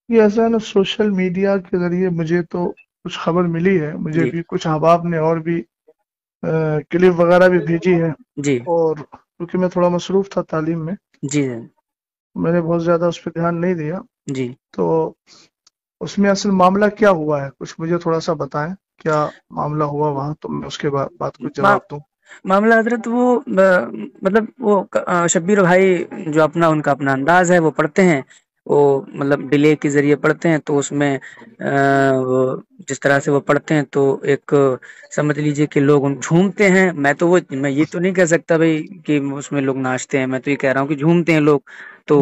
یہ ایسا ہے نا، سوشل میڈیا کے ذریعے مجھے تو کچھ خبر ملی ہے، مجھے جی بھی کچھ احباب نے اور بھی کلپ وغیرہ بھی بھیجی ہے، جی اور کیونکہ میں تھوڑا مصروف تھا تعلیم میں، جی میں نے بہت زیادہ اس پہ دھیان نہیں دیا. جی. تو اس میں اصل معاملہ کیا ہوا ہے، کچھ مجھے تھوڑا سا بتائیں کیا معاملہ ہوا وہاں، تو میں اس کے بعد کچھ جواب دوں. معاملہ حضرت وہ مطلب وہ شبیر بھائی جو ان کا اپنا انداز ہے وہ پڑھتے ہیں، وہ مطلب ڈیلے کے ذریعے پڑھتے ہیں، تو اس میں وہ جس طرح سے وہ پڑھتے ہیں تو ایک سمجھ لیجئے کہ لوگ جھومتے ہیں. میں یہ تو نہیں کہہ سکتا بھائی کہ اس میں لوگ ناچتے ہیں، میں تو یہ کہہ رہا ہوں کہ جھومتے ہیں لوگ. تو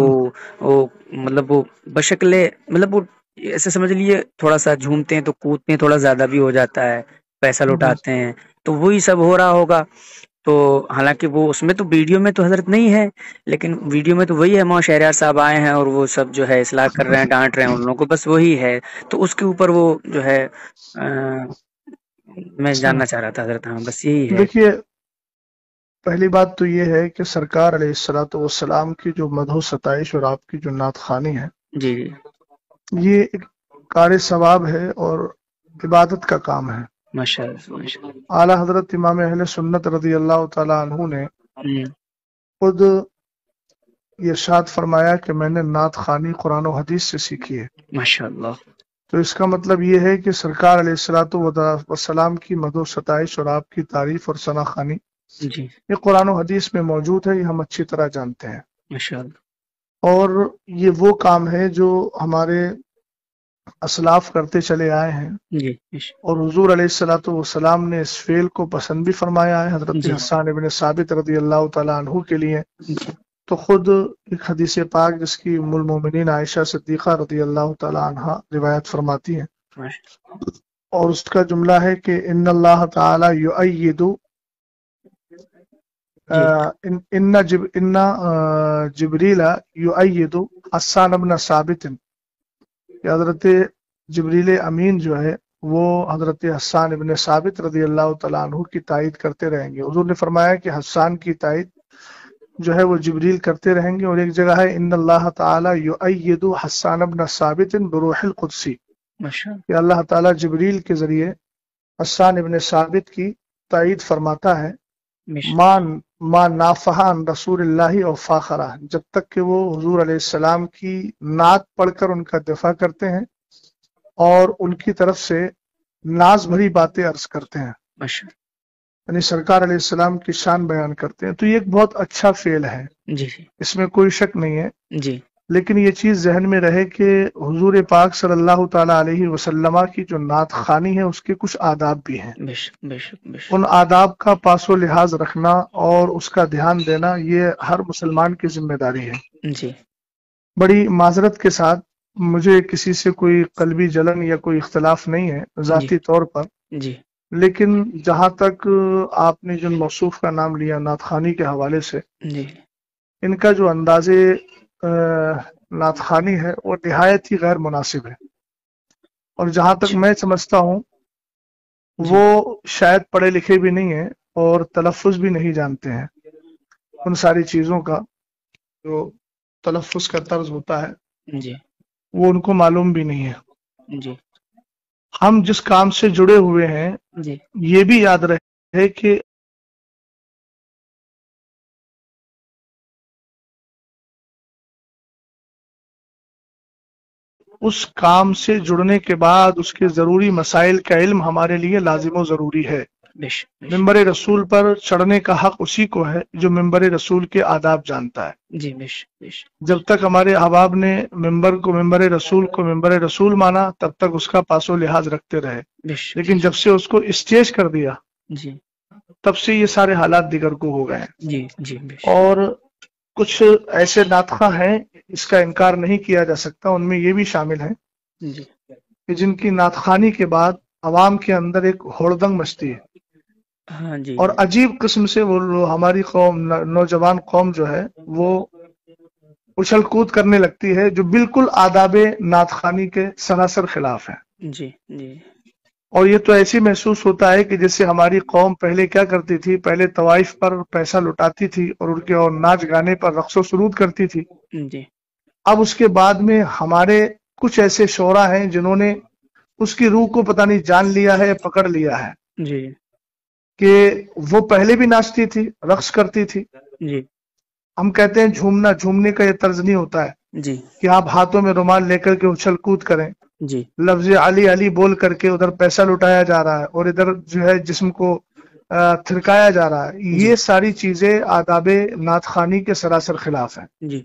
وہ مطلب وہ بشکل مطلب وہ ایسے سمجھ لیجیے تھوڑا سا جھومتے ہیں تو کودتے ہیں، تھوڑا زیادہ بھی ہو جاتا ہے، پیسہ جی لوٹاتے ہیں، تو وہی سب ہو رہا ہوگا. تو حالانکہ وہ اس میں تو ویڈیو میں تو حضرت نہیں ہے، لیکن ویڈیو میں تو وہی ہے، ماں شہریار صاحب آئے ہیں اور وہ سب جو ہے اصلاح کر رہے ہیں، ڈانٹ رہے ہیں ان لوگوں کو، بس وہی ہے. تو اس کے اوپر وہ جو ہے میں جاننا چاہ رہا تھا حضرت. ہاں بس یہی ہے. دیکھیے، پہلی بات تو یہ ہے کہ سرکار علیہ الصلوۃ والسلام کی جو مدح و ستائش اور آپ کی جو نعت خوانی ہے، جی جی یہ ایک کار ثواب ہے اور عبادت کا کام ہے. ماشاء اللہ ماشاء اللہ. اعلی حضرت امام اہل سنت رضی اللہ تعالی عنہ نے خود یہ ارشاد فرمایا کہ میں نے نعت خوانی قرآن و حدیث سے سیکھی ہے. ماشاء اللہ. تو اس کا مطلب یہ ہے کہ سرکار علیہ الصلوۃ والسلام کی مدح و ستائش اور آپ کی تعریف اور ثنا خوانی جی یہ قرآن و حدیث میں موجود ہے، یہ ہم اچھی طرح جانتے ہیں. ماشاء اللہ. اور یہ وہ کام ہے جو ہمارے اسلاف کرتے چلے آئے ہیں، جی اور حضور علیہ الصلوۃ والسلام نے اس فعل کو پسند بھی فرمایا ہے. حضرت جی حسان ابن ثابت رضی اللہ تعالیٰ عنہ کے لیے جی تو خود ایک حدیث پاک جس کی ام المومنین عائشہ صدیقہ رضی اللہ تعالیٰ عنہ روایت فرماتی ہیں، اور اس کا جملہ ہے کہ ان اللہ تعالی یؤید جی ان جبریل یؤید حسان ابن ثابت، کہ حضرت جبریل امین جو ہے وہ حضرت حسان ابن ثابت رضی اللہ تعالیٰ عنہ کی تائید کرتے رہیں گے. حضور نے فرمایا کہ حسان کی تائید جو ہے وہ جبریل کرتے رہیں گے. اور ایک جگہ ہے ان اللہ تعالی یؤید حسان ابن ثابت بروح القدسی، کہ اللہ تعالی جبریل کے ذریعے حسان ابن ثابت کی تائید فرماتا ہے. ما نافحان رسول اللہ اور فاخرہ، جب تک کہ وہ حضور علیہ السلام کی نعت پڑھ کر ان کا دفاع کرتے ہیں اور ان کی طرف سے ناز بھری باتیں عرض کرتے ہیں، یعنی سرکار علیہ السلام کی شان بیان کرتے ہیں. تو یہ ایک بہت اچھا فعل ہے، جی اس میں کوئی شک نہیں ہے. جی لیکن یہ چیز ذہن میں رہے کہ حضور پاک صلی اللہ تعالی علیہ وسلم کی جو نعت خوانی ہے اس کے کچھ آداب بھی ہیں. بے شک بے شک بے ان شک. آداب کا پاس و لحاظ رکھنا اور اس کا دھیان دینا یہ ہر مسلمان کی ذمہ داری ہے. جی بڑی معذرت کے ساتھ، مجھے کسی سے کوئی قلبی جلن یا کوئی اختلاف نہیں ہے جی ذاتی طور پر، جی لیکن جہاں تک آپ نے جن موصوف کا نام لیا نعت خوانی کے حوالے سے، جی ان کا جو انداز نعت خوانی ہے وہ نہایت ہی غیر مناسب ہے. اور جہاں تک میں سمجھتا ہوں جی وہ شاید پڑھے لکھے بھی نہیں ہیں اور تلفظ بھی نہیں جانتے ہیں. ان ساری چیزوں کا جو تلفظ کا طرز ہوتا ہے جی وہ ان کو معلوم بھی نہیں ہے. جی ہم جس کام سے جڑے ہوئے ہیں جی یہ بھی یاد رہے کہ اس کام سے جڑنے کے بعد اس کے ضروری مسائل کا علم ہمارے لیے لازم و ضروری ہے. بے شک بے شک. ممبر رسول پر چڑھنے کا حق اسی کو ہے جو ممبر رسول کے آداب جانتا ہے. جی بے شک بے شک. جب تک ہمارے احباب نے ممبر رسول مانا تب تک اس کا پاس و لحاظ رکھتے رہے، بے شک. لیکن جب سے اس کو اسٹیج کر دیا جی تب سے یہ سارے حالات دیگر کو ہو گئے ہیں. جی جی بے شک. اور کچھ ایسے ناطخہ ہیں، اس کا انکار نہیں کیا جا سکتا، ان میں یہ بھی شامل ہیں جی کہ جن کی نعت خوانی کے بعد عوام کے اندر ایک ہوڑدنگ مچتی ہے، ہاں جی اور عجیب قسم سے وہ ہماری قوم، نوجوان قوم جو ہے وہ اچھل کود کرنے لگتی ہے جو بالکل آداب نعت خوانی کے سراسر خلاف ہے. جی جی اور یہ تو ایسی محسوس ہوتا ہے کہ جیسے ہماری قوم پہلے کیا کرتی تھی، پہلے طوائف پر پیسہ لٹاتی تھی اور ان کے اور ناچ گانے پر رقص و سرود کرتی تھی. جی اب اس کے بعد میں ہمارے کچھ ایسے شعرا ہیں جنہوں نے اس کی روح کو پتہ نہیں جان لیا ہے، پکڑ لیا ہے جی کہ وہ پہلے بھی ناچتی تھی، رقص کرتی تھی. جی ہم کہتے ہیں جھومنا، جھومنے کا یہ طرز نہیں ہوتا ہے جی کہ آپ ہاتھوں میں رومال لے کر کے اچھل کود کریں، جی لفظ علی علی بول کر کے ادھر پیسہ لٹایا جا رہا ہے اور ادھر جو ہے جسم کو تھرکایا جا رہا ہے. جی یہ ساری چیزیں آداب نعت خوانی کے سراسر خلاف ہیں. جی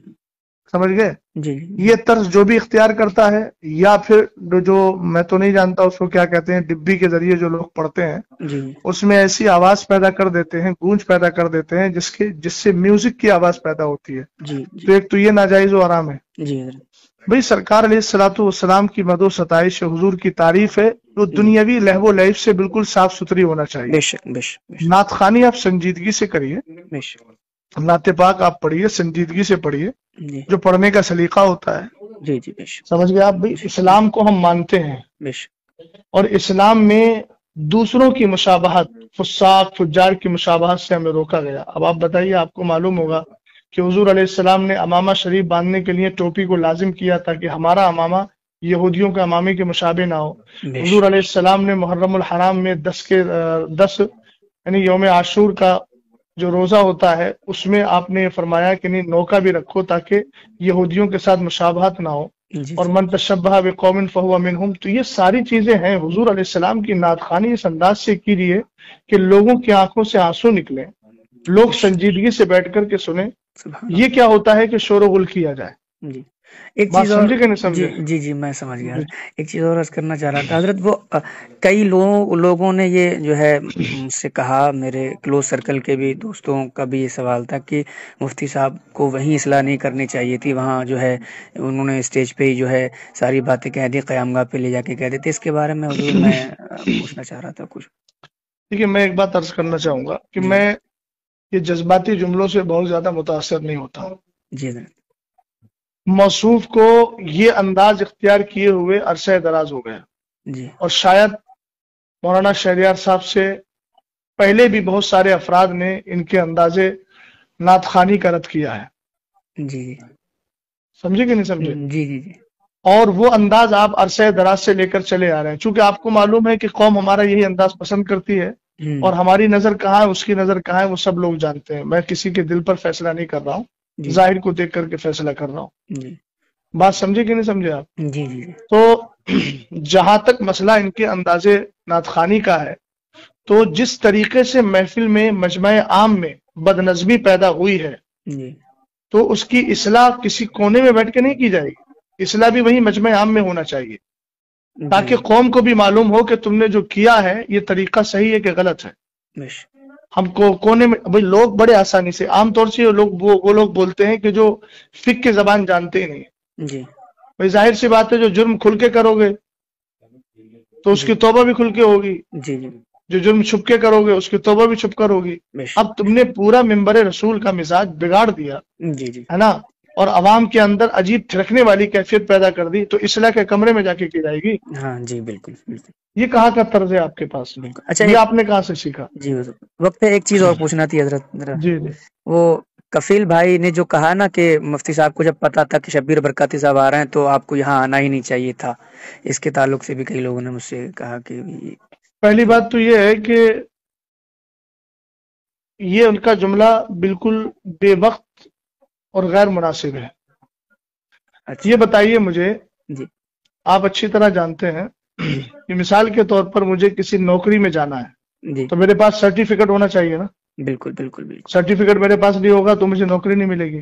سمجھ گئے؟ جی یہ طرز جو بھی اختیار کرتا ہے، یا پھر جو میں تو نہیں جانتا اس کو کیا کہتے ہیں، ڈبی کے ذریعے جو لوگ پڑھتے ہیں جی اس میں ایسی آواز پیدا کر دیتے ہیں، گونج پیدا کر دیتے ہیں جس سے میوزک کی آواز پیدا ہوتی ہے. جی تو ایک تو یہ ناجائز و حرام ہے. جی حضرت بھئی سرکار علیہ الصلوۃ والسلام کی مدح و ستائش حضور کی تعریف ہے تو دنیاوی لہو و لعب سے بالکل صاف ستھری ہونا بے چاہیے. شک بے شک بے نعت خوانی آپ سنجیدگی سے کریے، شک بے شک. نعت پاک آپ پڑھیے، سنجیدگی سے پڑھیے، جی جو پڑھنے کا سلیقہ ہوتا ہے. جی جی بے شک سمجھ گئے آپ؟ بھئی اسلام کو ہم مانتے ہیں بے شک. اور اسلام میں دوسروں کی مشابہت، فساق فجار کی مشابہت سے ہمیں روکا گیا. اب آپ بتائیے، آپ کو معلوم ہوگا کہ حضور علیہ السلام نے امامہ شریف باندھنے کے لیے ٹوپی کو لازم کیا تاکہ ہمارا امامہ یہودیوں کے امامے کے مشابہ نہ ہو. بے حضور شک علیہ السلام نے محرم الحرام میں 10 یعنی یوم عاشور کا جو روزہ ہوتا ہے اس میں آپ نے فرمایا کہ نہیں، نوکا بھی رکھو تاکہ یہودیوں کے ساتھ مشابہت نہ ہو. جی اور من تشبہ بقوم فہو منہم. تو یہ ساری چیزیں ہیں. حضور علیہ السلام کی نعت خوانی اس انداز سے کیجیے کہ لوگوں کی آنکھوں سے آنسو نکلیں، لوگ سنجیدگی سے بیٹھ کر کے سنیں. سبحان یہ کیا ہوتا ہے کہ شور و غل کیا جائے. جی. ایک بات چیز اور، سمجھے کہ نہیں جی سمجھے؟ جی جی میں سمجھ گیا. جی ایک چیز اور عرض کرنا چاہ رہا تھا حضرت. وہ کئی لوگوں نے یہ جو ہے مجھ سے کہا، میرے کلوز سرکل کے بھی دوستوں کا بھی یہ سوال تھا کہ مفتی صاحب کو وہیں اصلاح نہیں کرنی چاہیے تھی، وہاں جو ہے انہوں نے اسٹیج پہ ہی جو ہے ساری باتیں کہہ دی، قیام گاہ پہ لے جا کے کہہ دیتے. اس کے بارے میں حضور میں پوچھنا چاہ رہا تھا کچھ. ٹھیک ہے، میں ایک بات عرض کرنا چاہوں گا کہ جی میں یہ جذباتی جملوں سے بہت زیادہ متاثر نہیں ہوتا. جی حضرت. موصوف کو یہ انداز اختیار کیے ہوئے عرصہ دراز ہو گیا، جی اور شاید مولانا شہریار صاحب سے پہلے بھی بہت سارے افراد نے ان کے اندازے نعت خوانی کا رد کیا ہے. جی سمجھے کہ نہیں سمجھے؟ جی جی جی اور وہ انداز آپ عرصہ دراز سے لے کر چلے آ رہے ہیں. چونکہ آپ کو معلوم ہے کہ قوم ہمارا یہی انداز پسند کرتی ہے، اور ہماری نظر کہاں ہے، اس کی نظر کہاں ہے، وہ سب لوگ جانتے ہیں. میں کسی کے دل پر فیصلہ نہیں کر رہا ہوں، جی ظاہر کو دیکھ کر کے فیصلہ کر رہا ہوں. جی بات سمجھے کہ نہیں سمجھے آپ؟ جی جی تو جہاں تک مسئلہ ان کے اندازے نعت خوانی کا ہے، تو جس طریقے سے محفل میں مجمع عام میں بد نظمی پیدا ہوئی ہے، جی تو اس کی اصلاح کسی کونے میں بیٹھ کے نہیں کی جائے گی. اصلاح بھی وہی مجمع عام میں ہونا چاہیے، تاکہ قوم کو بھی معلوم ہو کہ تم نے جو کیا ہے یہ طریقہ صحیح ہے کہ غلط ہے. ہم کو کونے میں بھئی لوگ بڑے آسانی سے، عام طور سے وہ لوگ بولتے ہیں کہ جو فقہ کی زبان جانتے ہی نہیں. جی بھئی ظاہر سی بات ہے، جو جرم کھل کے کرو گے تو اس کی توبہ بھی کھل کے ہوگی، جی جی جو جرم چھپ کے کرو گے اس کی توبہ بھی چھپ کر ہوگی. اب تم نے پورا منبر رسول کا مزاج بگاڑ دیا جی جی ہے نا، اور عوام کے اندر عجیب تھرکنے والی کیفیت پیدا کر دی، تو اصلاح کے کمرے میں جا کے کی جائے گی. ہاں جی بالکل بالکل یہ کہاں کا طرز ہے آپ کے پاس؟ بالکل. اچھا یہ آپ نے کہاں سے سیکھا؟ جی وقت پہ ایک چیز اور پوچھنا تھی حضرت. جی جی وہ کفیل بھائی نے جو کہا نا کہ مفتی صاحب کو جب پتا تھا کہ شبیر برکاتی صاحب آ رہے ہیں تو آپ کو یہاں آنا ہی نہیں چاہیے تھا، اس کے تعلق سے بھی کئی لوگوں نے مجھ سے کہا کہ پہلی بات تو یہ ہے کہ یہ ان کا جملہ بالکل بے وقت اور غیر مناسب ہے. اچھا یہ بتائیے مجھے، جی آپ اچھی طرح جانتے ہیں کہ مثال کے طور پر مجھے کسی نوکری میں جانا ہے جی تو میرے پاس سرٹیفکیٹ ہونا چاہیے نا. بالکل بالکل بالکل. سرٹیفکیٹ میرے پاس نہیں ہوگا تو مجھے نوکری نہیں ملے گی.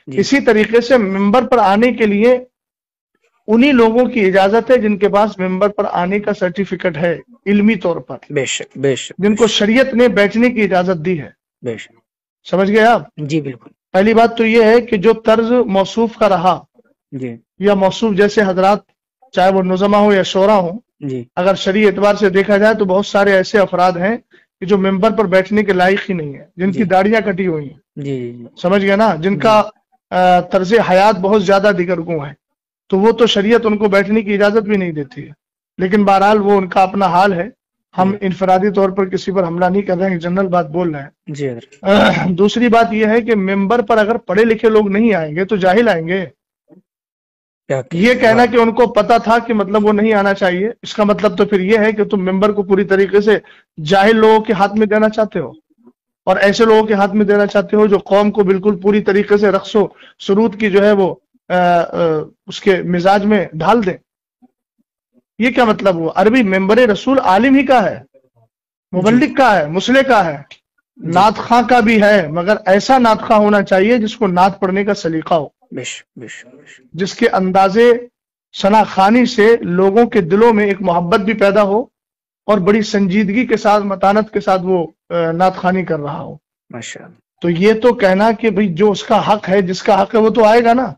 جی اسی طریقے سے ممبر پر آنے کے لیے انہی لوگوں کی اجازت ہے جن کے پاس ممبر پر آنے کا سرٹیفکیٹ ہے علمی طور پر، بے شک بے شک جن کو شریعت نے بیٹھنے کی اجازت دی ہے. بے شک. سمجھ گئے آپ؟ جی بالکل. پہلی بات تو یہ ہے کہ جو طرز موصوف کا رہا، جی یا موصوف جیسے حضرات چاہے وہ نظما ہو یا شعرا ہوں، جی اگر شرعی اعتبار سے دیکھا جائے تو بہت سارے ایسے افراد ہیں کہ جو ممبر پر بیٹھنے کے لائق ہی نہیں ہے، جن کی داڑیاں کٹی ہوئی ہیں. جی جی سمجھ گئے نا، جن کا طرز حیات بہت زیادہ دیگرگوں ہے، تو وہ تو شریعت ان کو بیٹھنے کی اجازت بھی نہیں دیتی ہے. لیکن بہرحال وہ ان کا اپنا حال ہے، ہم انفرادی طور پر کسی پر حملہ نہیں کر رہے ہیں، جنرل بات بول رہے ہیں. جی دوسری بات یہ ہے کہ ممبر پر اگر پڑھے لکھے لوگ نہیں آئیں گے تو جاہل آئیں گے. یہ کہنا کہ ان کو پتا تھا کہ مطلب وہ نہیں آنا چاہیے، اس کا مطلب تو پھر یہ ہے کہ تم ممبر کو پوری طریقے سے جاہل لوگوں کے ہاتھ میں دینا چاہتے ہو، اور ایسے لوگوں کے ہاتھ میں دینا چاہتے ہو جو قوم کو بالکل پوری طریقے سے رقص و سرود کی جو ہے وہ اس کے مزاج میں ڈھال دیں۔ یہ کیا مطلب ہوا؟ عربی ممبر رسول عالم ہی کا ہے، مبلغ کا ہے، مصلح کا ہے، نعت خواں کا بھی ہے، مگر ایسا نعت خواں ہونا چاہیے جس کو نعت پڑھنے کا سلیقہ ہو، جس کے اندازے ثنا خوانی سے لوگوں کے دلوں میں ایک محبت بھی پیدا ہو اور بڑی سنجیدگی کے ساتھ، متانت کے ساتھ وہ نعت خوانی کر رہا ہو۔ تو یہ تو کہنا کہ بھئی جو اس کا حق ہے، جس کا حق ہے وہ تو آئے گا نا۔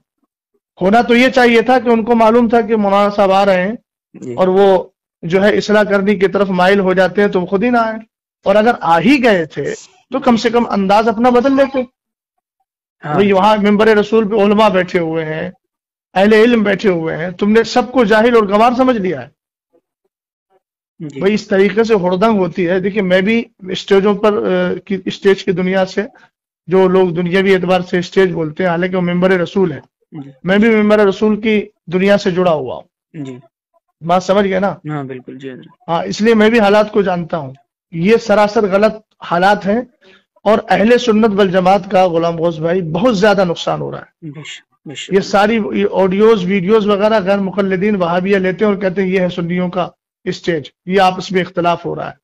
ہونا تو یہ چاہیے تھا کہ ان کو معلوم تھا کہ مولانا صاحب آ رہے ہیں اور وہ جو ہے اصلاح کرنے کی طرف مائل ہو جاتے ہیں تو وہ خود ہی نہ آئے، اور اگر آ ہی گئے تھے تو کم سے کم انداز اپنا بدل لیتے۔ بھئی وہاں ممبر رسول پہ علماء بیٹھے ہوئے ہیں، اہل علم بیٹھے ہوئے ہیں، تم نے سب کو جاہل اور گنوار سمجھ لیا ہے۔ بھئی اس طریقے سے ہڑدنگ ہوتی ہے۔ دیکھیں میں بھی اسٹیجوں پر اسٹیج کی دنیا سے، جو لوگ دنیاوی اعتبار سے اسٹیج بولتے ہیں، حالانکہ وہ ممبر رسول ہے، میں بھی ممبر رسول کی دنیا سے جڑا ہوا ہوں۔ بات سمجھ گئے نا؟ ہاں بالکل جی۔ ہاں، اس لیے میں بھی حالات کو جانتا ہوں۔ یہ سراسر غلط حالات ہیں، اور اہل سنت والجماعت کا غلام غوث بھائی بہت زیادہ نقصان ہو رہا ہے۔ یہ ساری آڈیوز ویڈیوز وغیرہ غیر مقلدین وہابیہ لیتے ہیں اور کہتے ہیں یہ ہے سنیوں کا اسٹیج، یہ آپس میں اختلاف ہو رہا ہے۔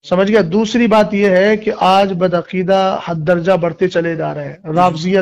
سمجھ گیا؟ دوسری بات یہ ہے کہ آج بدعقیدہ حد درجہ بڑھتے چلے جا رہے ہیں، رافضیت